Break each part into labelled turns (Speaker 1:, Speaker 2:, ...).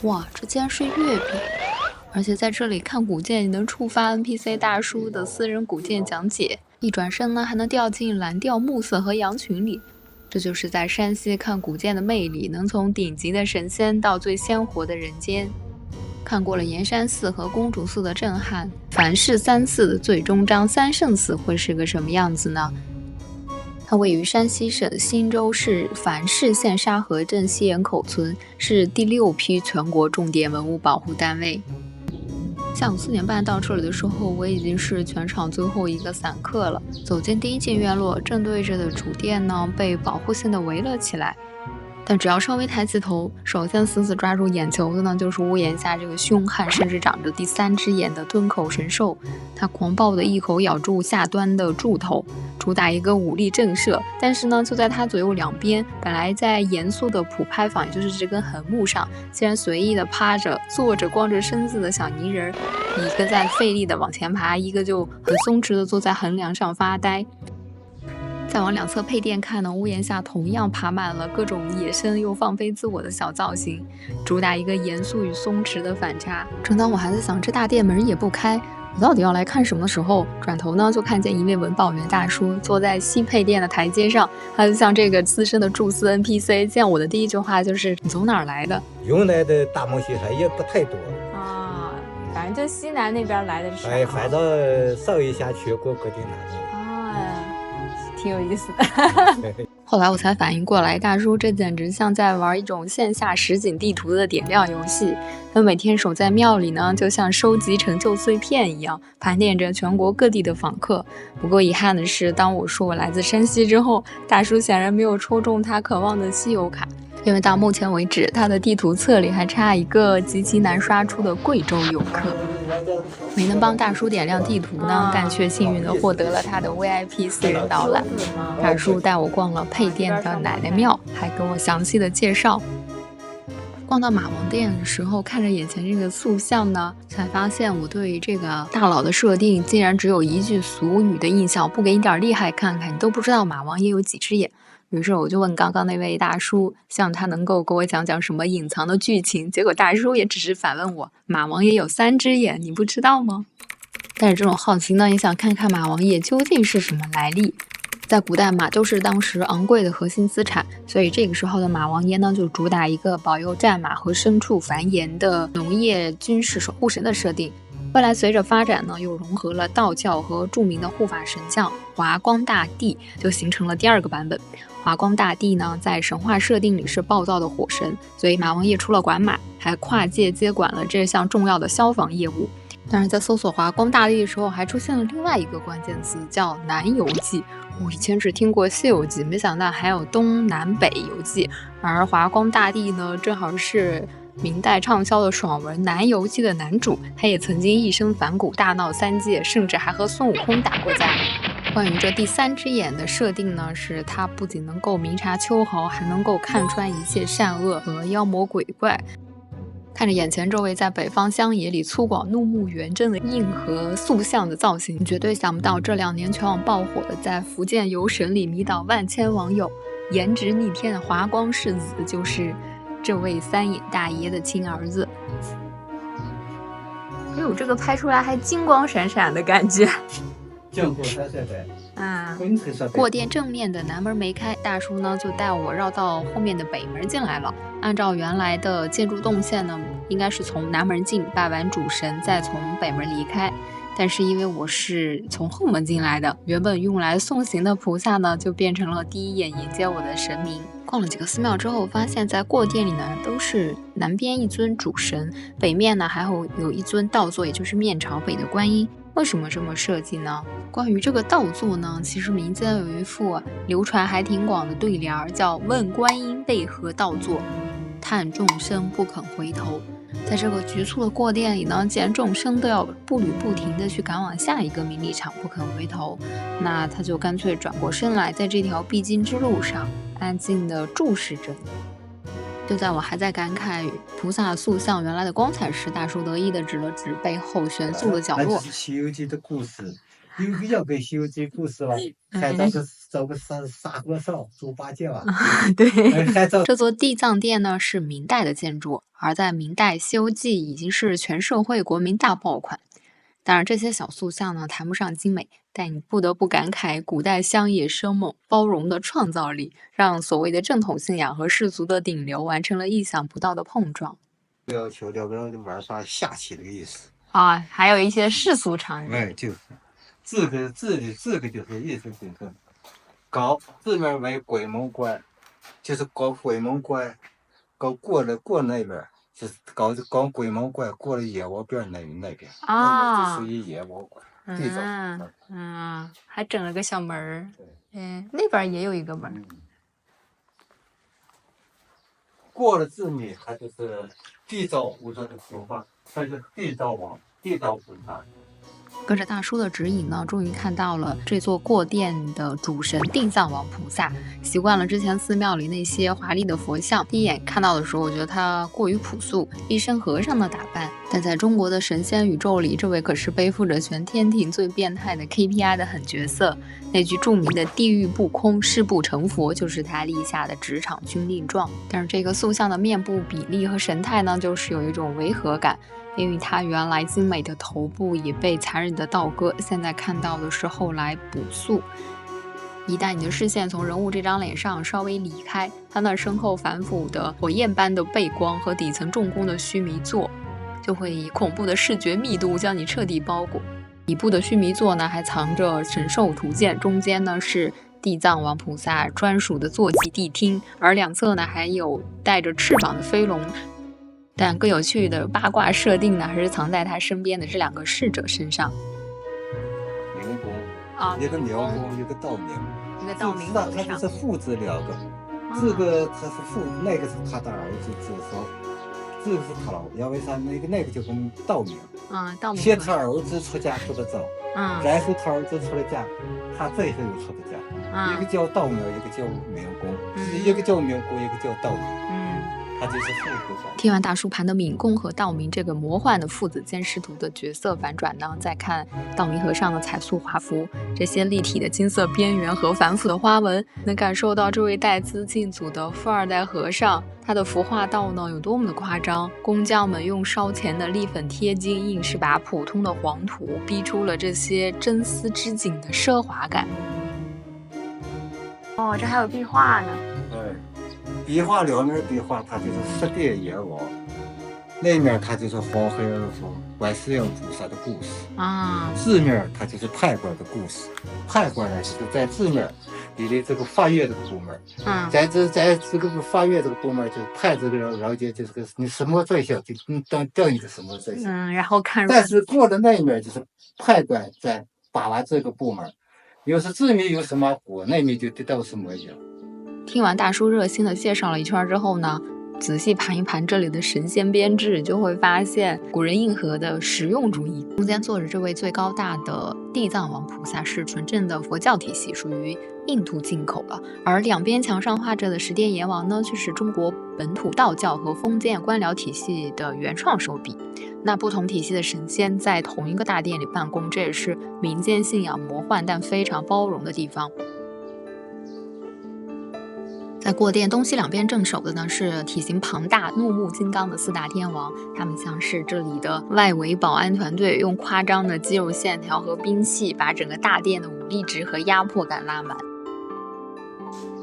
Speaker 1: 哇，这竟然是月饼！而且在这里看古建，你能触发 NPC 大叔的私人古建讲解，一转身呢还能掉进蓝调暮色和羊群里。这就是在山西看古建的魅力，能从顶级的神仙到最鲜活的人间。看过了盐山寺和公主寺的震撼，凡是三寺的最终章三圣寺会是个什么样子呢？它位于山西省忻州市樊氏县沙河镇西岩口村，是第6批全国重点文物保护单位。下午4点半到这里的时候，我已经是全场最后一个散客了。走进第一进院落，正对着的主殿呢，被保护性的围了起来。但只要稍微抬起头，首先死死抓住眼球的呢，就是屋檐下这个凶悍甚至长着第3只眼的吞口神兽。它狂暴的一口咬住下端的柱头，主打一个武力震慑。但是呢，就在它左右两边，本来在严肃的普拍坊，也就是这根横木上，竟然随意的趴着、坐着、光着身子的小泥人，一个在费力的往前爬，一个就很松弛的坐在横梁上发呆。再往两侧配殿看呢，屋檐下同样爬满了各种野生又放飞自我的小造型，主打一个严肃与松弛的反差。正当我还在想这大殿门也不开，我到底要来看什么的时候，转头呢就看见一位文保员大叔坐在西配殿的台阶上，他就像这个资深的蛛丝 NPC。见我的第一句话就是你从哪儿来的？
Speaker 2: 云南的大漠西山也不太多
Speaker 1: 啊，反正就西南那边来的少。
Speaker 2: 反正上一下去过各地哪里。
Speaker 1: 挺有意思的。后来我才反应过来，大叔这简直像在玩一种线下实景地图的点亮游戏。他每天守在庙里呢，就像收集成就碎片一样，盘点着全国各地的访客。不过遗憾的是，当我说我来自山西之后，大叔显然没有抽中他渴望的稀有卡，因为到目前为止，他的地图册里还差一个极其难刷出的贵州游客。没能帮大叔点亮地图呢，但却幸运地获得了他的 VIP 私人导览。大叔带我逛了配殿的奶奶庙，还给我详细的介绍。逛到马王殿的时候，看着眼前这个塑像呢，才发现我对这个大佬的设定竟然只有一句俗语的印象，不给你点厉害看看，你都不知道马王爷有几只眼。于是我就问刚刚那位大叔，希望他能够给我讲讲什么隐藏的剧情。结果大叔也只是反问我，马王爷有3只眼，你不知道吗？但是这种好奇呢，也想看看马王爷究竟是什么来历。在古代，马就是当时昂贵的核心资产，所以这个时候的马王爷呢，就主打一个保佑战马和牲畜繁衍的农业军事守护神的设定。后来随着发展呢，又融合了道教和著名的护法神将华光大帝，就形成了第2个版本。华光大帝呢，在神话设定里是暴躁的火神，所以马王爷除了管马，还跨界接管了这项重要的消防业务。当然，在搜索华光大帝的时候，还出现了另外一个关键词，叫南游记。我以前只听过西游记，没想到还有东南北游记。而华光大帝呢，正好是明代畅销的爽文《南游记》的男主，他也曾经一生反骨，大闹3界，甚至还和孙悟空打过架。关于这第3只眼的设定呢，是它不仅能够明察秋毫，还能够看穿一切善恶和妖魔鬼怪。看着眼前这位在北方乡野里粗犷怒目圆睁的硬核塑像的造型，绝对想不到这2年全网爆火的在福建游神里迷倒万千网友，颜值逆天的华光世子就是这位3眼大爷的亲儿子。哎呦，这个拍出来还金光闪闪的感觉。过殿正面的南门没开，大叔呢就带我绕到后面的北门进来了。按照原来的建筑动线呢，应该是从南门进，拜完主神，再从北门离开。但是因为我是从后门进来的，原本用来送行的菩萨呢，就变成了第一眼迎接我的神明。逛了几个寺庙之后，发现在过殿里呢，都是南边一尊主神，北面呢还有一尊倒座，也就是面朝北的观音。为什么这么设计呢？关于这个倒座呢，其实民间有一副流传还挺广的对联，叫问观音为何倒座，叹众生不肯回头。在这个局促的过殿里呢，既然众生都要步履不停的去赶往下一个名利场，不肯回头，那他就干脆转过身来，在这条必经之路上安静的注视着你。就在我还在感慨菩萨塑像原来的光彩时，大叔得意的指了指背后悬塑的角落。
Speaker 2: 那是《西游记》的故事，有比较给《西游记》故事了，看到是造个砂锅烧、猪八戒啊，
Speaker 1: 对，
Speaker 2: 还造。
Speaker 1: 这座地藏殿呢是明代的建筑，而在明代《西游记》已经是全社会国民大爆款。当然，这些小塑像呢谈不上精美，但你不得不感慨古代乡野生猛、包容的创造力，让所谓的正统信仰和世俗的顶流完成了意想不到的碰撞。
Speaker 2: 要求要不要玩耍下棋的意思
Speaker 1: 啊，还有一些世俗场景。
Speaker 2: 哎，就是这个就是意思就是搞字面为鬼门关，就是搞鬼门关，搞过那边。就是搞鬼门关过了野窝边那边
Speaker 1: 啊，
Speaker 2: 就属于野窝关。
Speaker 1: 还整了个小门儿。那边也有一个门。
Speaker 2: 过了字面，它就是地藏菩萨的佛法，它是地藏王、地藏菩萨。
Speaker 1: 跟着大叔的指引呢，终于看到了这座过殿的主神地藏王菩萨。习惯了之前寺庙里那些华丽的佛像，第一眼看到的时候，我觉得他过于朴素，一身和尚的打扮。但在中国的神仙宇宙里，这位可是背负着全天庭最变态的 KPI 的狠角色。那句著名的“地狱不空，誓不成佛”就是他立下的职场军令状。但是这个塑像的面部比例和神态呢，就是有一种违和感。因为他原来精美的头部也被残忍的倒割，现在看到的是后来补塑。一旦你的视线从人物这张脸上稍微离开，他那身后反腐的火焰般的背光和底层重工的须弥座，就会以恐怖的视觉密度将你彻底包裹。底部的须弥座呢，还藏着神兽图鉴，中间呢是地藏王菩萨专属的坐骑谛听，而两侧呢还有带着翅膀的飞龙。但更有趣的八卦设定呢，还是藏在他身边的这两个侍者身上。
Speaker 2: 明公啊，一个明公，一个道明，
Speaker 1: 一个道明
Speaker 2: 他就是父子两个，这个他是父，那个是他的儿子，就是说这个是他老，因为啥那个就跟道明，
Speaker 1: 道明。
Speaker 2: 先他儿子出家出的早，然后他儿子出了家，他最后又出的家，一个叫道明，一个叫明公，一个叫明公，一个叫道明。他就是父子。听完大叔盘的敏公和道明这个魔幻的父子间师徒的角色反转呢，再看道明和尚的彩塑华服，这些立体的金色边缘和繁复的花纹，能感受到这位带资进组的富二代和尚，他的服化道呢有多么的夸张。工匠们用烧钱的立粉贴金，硬是把普通的黄土逼出了这些真丝织锦的奢华感。这还有壁画呢。壁画两面壁画，它就是十殿阎王，那面它就是黄黑儿佛、观世音菩萨的故事字面它就是判官的故事。判官呢是在字面里的这个法院这个部门，在这个法院这个部门就是判这个人，然后就是个你什么罪行，就定一个什么罪行。然后看。但是过了那一面就是判官在把玩这个部门，要是字面有什么果，那面就得到什么样。听完大叔热心的介绍了一圈之后呢，仔细盘一盘这里的神仙编制，就会发现古人硬核的实用主义。中间坐着这位最高大的地藏王菩萨是纯正的佛教体系，属于印度进口了，而两边墙上画着的十殿阎王呢，却是中国本土道教和封建官僚体系的原创手笔。那不同体系的神仙在同一个大殿里办公，这也是民间信仰魔幻但非常包容的地方。在过殿东西两边镇守的呢是体型庞大、怒目金刚的四大天王，他们像是这里的外围保安团队，用夸张的肌肉线条和兵器把整个大殿的武力值和压迫感拉满。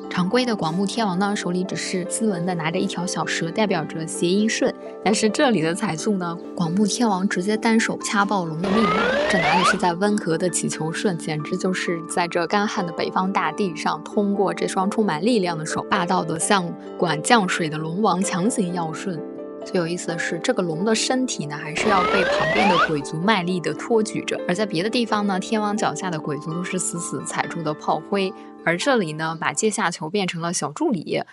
Speaker 2: 常规的广目天王呢，手里只是斯文的拿着一条小蛇，代表着谐音顺。但是这里的彩塑呢，广目天王直接单手掐暴龙的命，这哪里是在温和的祈求顺，简直就是在这干旱的北方大地上，通过这双充满力量的手，霸道的向管降水的龙王强行要顺。最有意思的是，这个龙的身体呢，还是要被旁边的鬼族卖力的托举着，而在别的地方呢，天王脚下的鬼族都是死死踩住的炮灰，而这里呢，把阶下囚变成了小助理。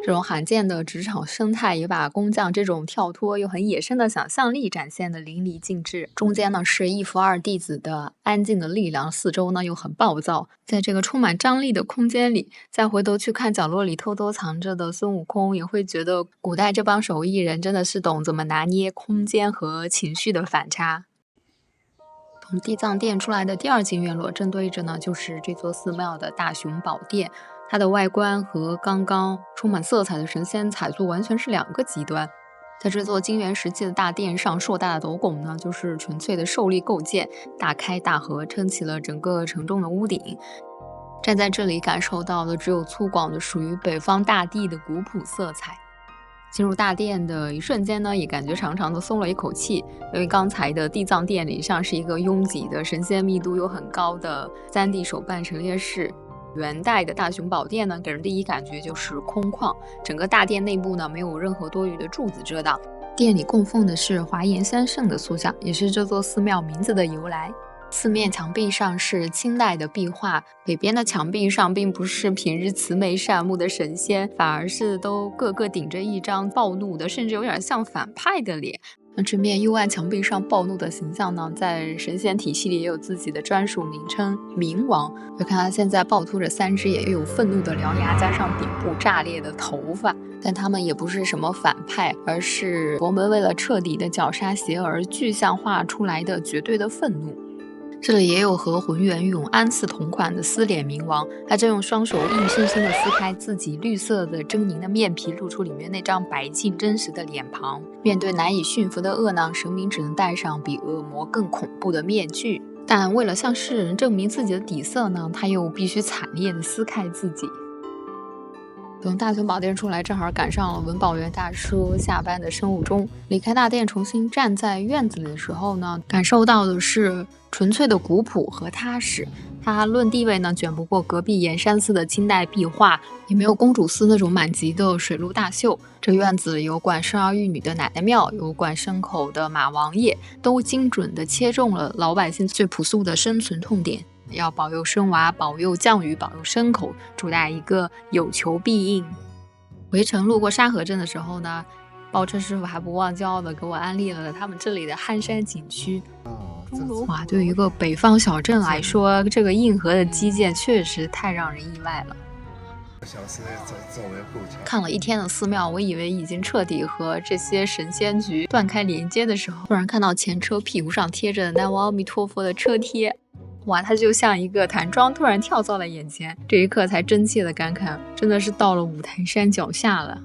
Speaker 2: 这种罕见的职场生态也把工匠这种跳脱又很野生的想象力展现得淋漓尽致。中间呢是一夫二弟子的安静的力量，四周呢又很暴躁。在这个充满张力的空间里，再回头去看角落里偷偷藏着的孙悟空，也会觉得古代这帮手艺人真的是懂怎么拿捏空间和情绪的反差。
Speaker 1: 从地藏殿出来的第二进院落，正对着呢就是这座寺庙的大雄宝殿。它的外观和刚刚充满色彩的神仙彩塑完全是两个极端。在这座金元时期的大殿上，硕大的斗拱呢，就是纯粹的受力构建，大开大合，撑起了整个沉重的屋顶。站在这里感受到的只有粗犷的属于北方大地的古朴色彩。进入大殿的一瞬间呢，也感觉长长的松了一口气，因为刚才的地藏殿里像是一个拥挤的神仙密度又很高的3D 手办陈列室。元代的大雄宝殿呢，给人第一感觉就是空旷，整个大殿内部呢没有任何多余的柱子遮挡。殿里供奉的是华严三圣的塑像，也是这座寺庙名字的由来。四面墙壁上是清代的壁画，北边的墙壁上并不是平日慈眉善目的神仙，反而是都个个顶着一张暴怒的，甚至有点像反派的脸。那这面幽暗墙壁上暴怒的形象呢，在神仙体系里也有自己的专属名称冥王。就看他现在暴突着3只眼，又有愤怒的獠牙，加上顶部炸裂的头发，但他们也不是什么反派，而是佛门为了彻底的绞杀邪恶而具象化出来的绝对的愤怒。这里也有和浑元永安寺同款的撕脸冥王，他正用双手硬生生地撕开自己绿色的狰狞的面皮，露出里面那张白净真实的脸庞。面对难以驯服的恶囊，神明只能戴上比恶魔更恐怖的面具，但为了向世人证明自己的底色呢，他又必须惨烈地撕开自己。从大雄宝殿出来，正好赶上了文保元大叔下班的生物钟。离开大殿，重新站在院子里的时候呢，感受到的是纯粹的古朴和踏实。它论地位呢，卷不过隔壁岩山寺的清代壁画，也没有公主寺那种满级的水陆大秀。这院子里有管生儿育女的奶奶庙，有管牲口的马王爷，都精准地切中了老百姓最朴素的生存痛点。要保佑生娃，保佑降雨，保佑牲口，主打一个有求必应。回程路过沙河镇的时候呢，包车师傅还不忘骄傲的给我安利了他们这里的憨山景区。哇，对于一个北方小镇来说，这个硬核的基建确实太让人意外了。看了一天的寺庙，我以为已经彻底和这些神仙局断开连接的时候，突然看到前车屁股上贴着南无阿弥陀佛的车贴，哇，它就像一个弹桩突然跳到了眼前。这一刻才真切的感慨，真的是到了五台山脚下了。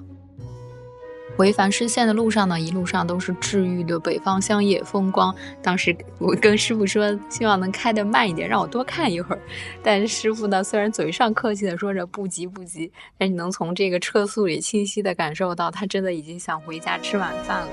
Speaker 1: 回繁市县的路上呢，一路上都是治愈的北方乡野风光。当时我跟师傅说，希望能开得慢一点，让我多看一会儿。但是师傅呢，虽然嘴上客气的说着不急不急，但你能从这个车速里清晰的感受到，他真的已经想回家吃晚饭了。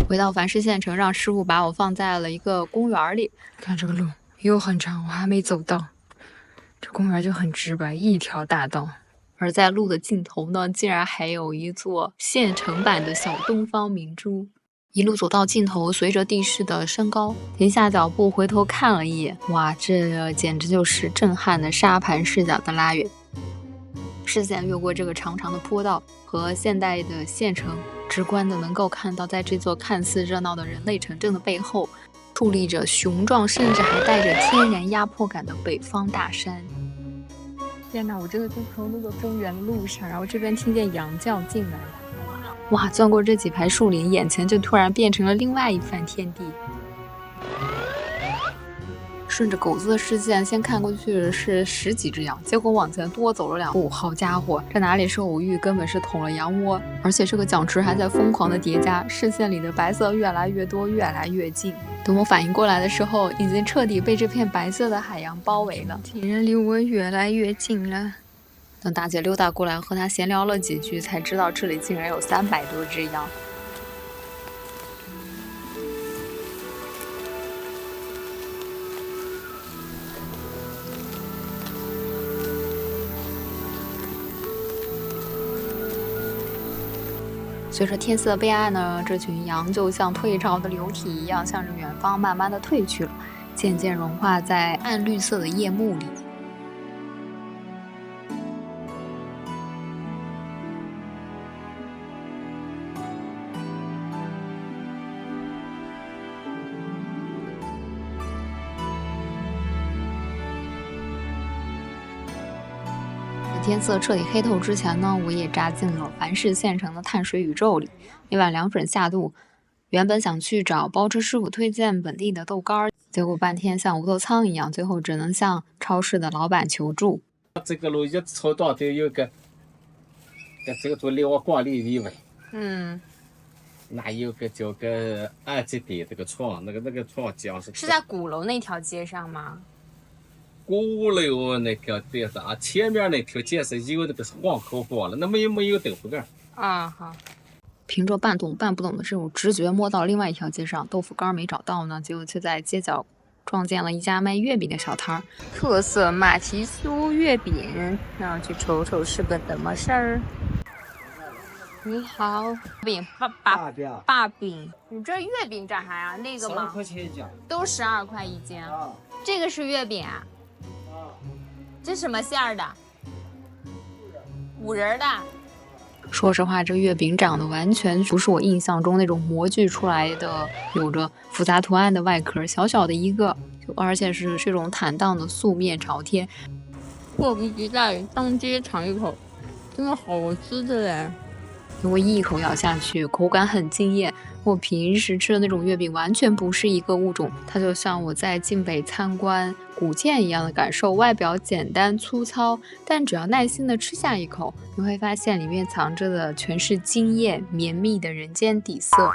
Speaker 1: 回到繁市县城，让师傅把我放在了一个公园里。看这个路又很长，我还没走到。这公园就很直白，一条大道。而在路的尽头呢，竟然还有一座县城版的小东方明珠。一路走到尽头，随着地势的升高，停下脚步回头看了一眼，哇，这简直就是震撼的沙盘视角的拉远。视线越过这个长长的坡道和现代的县城，直观的能够看到，在这座看似热闹的人类城镇的背后，矗立着雄壮甚至还带着天然压迫感的北方大山。天哪，我真的就从那个公园的路上，然后这边听见羊叫进来了，哇，钻过这几排树林，眼前就突然变成了另外一番天地。顺着狗子的视线，先看过去是10几只羊，结果往前多走了2步，好家伙，这哪里是偶遇，根本是捅了羊窝。而且这个奖池还在疯狂的叠加，视线里的白色越来越多，越来越近。等我反应过来的时候，已经彻底被这片白色的海洋包围了，敌人离我越来越近了。等大姐溜达过来和她闲聊了几句，才知道这里竟然有300多只羊。随着天色变暗呢，这群羊就像退潮的流体一样，向着远方慢慢的退去了。渐渐融化在暗绿色的夜幕里。天色彻底黑透之前呢，我也扎进了凡市县城的碳水宇宙里，每晚凉粉下肚。原本想去找包车师傅推荐本地的豆干，结果半天像无头苍蝇一样，最后只能向超市的老板求助。
Speaker 3: 这个路一走到都有个，这个都离我光里以外。那有个叫个2级的这个床，那个床讲
Speaker 1: 是在鼓楼那条街上吗？
Speaker 3: 鼓楼那条街上，前面那条街是有那个黄口房了，那没有豆腐干。
Speaker 1: 好。凭着半懂半不懂的这种直觉，摸到另外一条街上，豆腐干没找到呢，结果却在街角撞见了一家卖月饼的小摊儿，特色马蹄酥月饼，让我去瞅瞅是个怎么事儿。你好，饼把饼，你这月饼咋还啊？那个吗？12
Speaker 2: 块钱一斤，
Speaker 1: 都12块一斤。这个是月饼啊？这什么馅儿的？5仁的。说实话，这月饼长得完全不是我印象中那种模具出来的，有着复杂图案的外壳，小小的一个，而且是这种坦荡的素面朝天。迫不及待当街尝一口，真的好吃的嘞！我一口咬下去，口感很惊艳。我平时吃的那种月饼完全不是一个物种，它就像我在晋北参观古建一样的感受，外表简单粗糙，但只要耐心的吃下一口，你会发现里面藏着的全是惊艳绵密的人间底色。